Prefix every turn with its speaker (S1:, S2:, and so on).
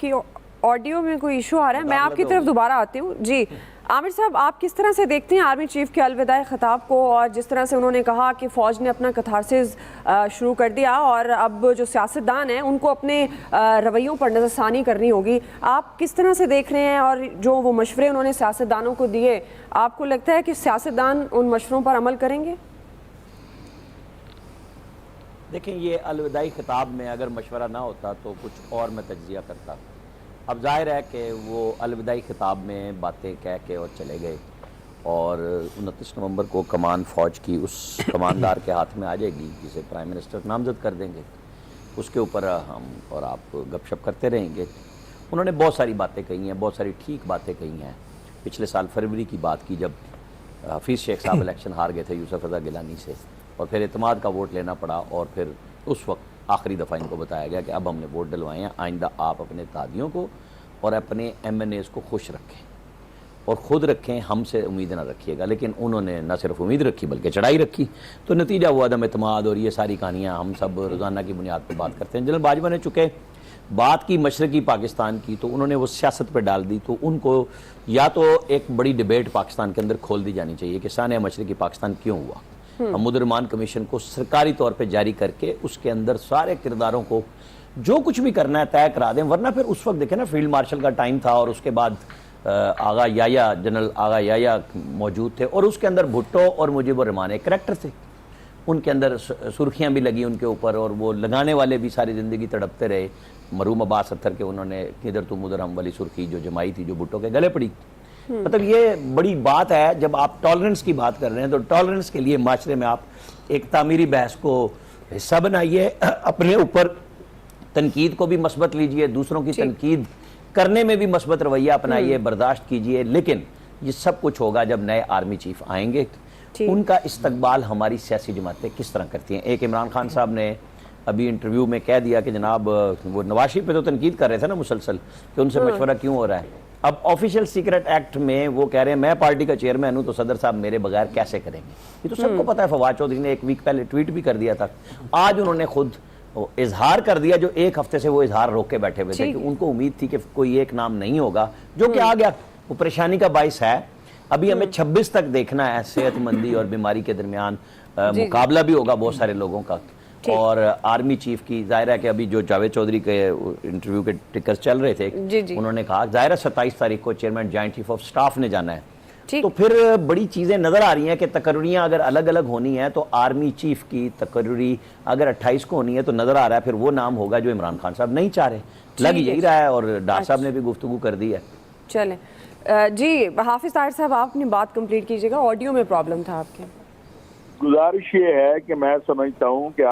S1: आपकी ऑडियो में कोई इशू आ रहा है, मैं आपकी तरफ दोबारा आती हूँ। जी आमिर साहब, आप किस तरह से देखते हैं आर्मी चीफ के अलविदाई खिताब को, और जिस तरह से उन्होंने कहा कि फ़ौज ने अपना कथारसिस शुरू कर दिया और अब जो सियासतदान हैं उनको अपने रवैयों पर नज़रसानी करनी होगी, आप किस तरह से देख रहे हैं? और जो वो मशवरे उन्होंने सियासतदानों को दिए, आपको लगता है कि सियासतदान उन मशवरों पर अमल करेंगे?
S2: देखें, ये अलविदाई खिताब में अगर मशवरा ना होता तो कुछ और मैं तज्जिया करता। अब जाहिर है कि वो अलविदाई खिताब में बातें कह के और चले गए, और 29 नवंबर को कमान फ़ौज की उस कमानदार के हाथ में आ जाएगी जिसे प्राइम मिनिस्टर नामजद कर देंगे। उसके ऊपर हम और आप गपशप करते रहेंगे। उन्होंने बहुत सारी बातें कही हैं, बहुत सारी ठीक बातें कही हैं। पिछले साल फरवरी की बात की जब हफीज़ शेख साहब इलेक्शन हार गए थे यूसुफ रज़ा गिलानी से, और फिर एतमाद का वोट लेना पड़ा, और फिर उस वक्त आखिरी दफ़ा इनको बताया गया कि अब हमने वोट डलवाए हैं, आइंदा आप अपने तादियों को और अपने MNAs को खुश रखें और ख़ुद रखें, हमसे उम्मीद ना रखिएगा। लेकिन उन्होंने न सिर्फ उम्मीद रखी बल्कि चढ़ाई रखी, तो नतीजा हुआ अदम एतमाद। और ये सारी कहानियाँ हम सब रोज़ाना की बुनियाद पर बात करते हैं। जनरल बाजवा ने चुके बात की मशरक़ी पाकिस्तान की, तो उन्होंने वो सियासत पर डाल दी। तो उनको या तो एक बड़ी डिबेट पाकिस्तान के अंदर खोल दी जानी चाहिए कि सानिया मशरक़ी पाकिस्तान क्यों हुआ, मुद्रमान कमीशन को सरकारी तौर पे जारी करके उसके अंदर सारे किरदारों को जो कुछ भी करना है तय करा दें। वरना फिर उस वक्त देखें ना, फील्ड मार्शल का टाइम था और उसके बाद आगा याया, जनरल आगा याया मौजूद थे, और उसके अंदर भुट्टो और मुजीबुर रहमान एक करैक्टर थे। उनके अंदर सुर्खियाँ भी लगी उनके ऊपर, और वो लगाने वाले भी सारी ज़िंदगी तड़पते रहे। मरूम अब्बास अत्तर के उन्होंने किधर तुम उधर हम वाली सुर्खी जो जमाई थी, जो भुट्टो के गले पड़ी। मतलब ये बड़ी बात है। जब आप टॉलरेंस की बात कर रहे हैं तो टॉलरेंस के लिए माशरे में आप एक तामीरी बहस को हिस्सा बनाइए, अपने ऊपर तनकीद को भी मस्बत लीजिए, दूसरों की तनकीद करने में भी मस्बत रवैया अपनाइए, बर्दाश्त कीजिए। लेकिन ये सब कुछ होगा जब नए आर्मी चीफ आएंगे। उनका इस्तकबाल हमारी सियासी जमातें किस तरह करती हैं। एक इमरान खान साहब ने अभी इंटरव्यू में कह दिया कि जनाब, वो नवाज शरीफ पे तो तनकीद कर रहे थे ना मुसलसल कि उनसे मशवरा क्यों हो रहा है। अब ऑफिशियल सीक्रेट एक्ट में वो कह रहे हैं मैं पार्टी का चेयरमैन हूं तो सदर साहब मेरे बगैर कैसे करेंगे। ये तो सबको पता है। फवाद चौधरी ने एक वीक पहले ट्वीट भी कर दिया था। आज उन्होंने खुद इजहार कर दिया, जो एक हफ्ते से वो इजहार रोक के बैठे हुए थे कि उनको उम्मीद थी कि कोई एक नाम नहीं होगा, जो कि आ गया। वो परेशानी का बाइस है। अभी हमें 26 तक देखना है। सेहतमंदी और बीमारी के दरमियान मुकाबला भी होगा बहुत सारे लोगों का। और आर्मी चीफ की जाहिर है कि अभी जो जावेद चौधरी के इंटरव्यू के टिकर्स चल रहे थे, उन्होंने कहा जाहिर है 27 तारीख को chairman joint chief of staff ने जाना है। तो फिर बड़ी चीजें नजर आ रही हैं कि तकर्रियां अगर अलग अलग होनी है तो आर्मी चीफ की तकर्री अगर 28 को होनी है तो नजर आ रहा है फिर वो नाम होगा जो इमरान खान साहब नहीं चाह रहे। लग यही रहा है, और डॉक्टर साहब ने भी गुफ्तगू कर दी है।
S1: चलें जी, हाफिज ताहिर साहब आप अपनी बात कंप्लीट कीजिएगा, ऑडियो में प्रॉब्लम था आपके।
S3: गुजारिश ये है कि मैं समझता हूँ कि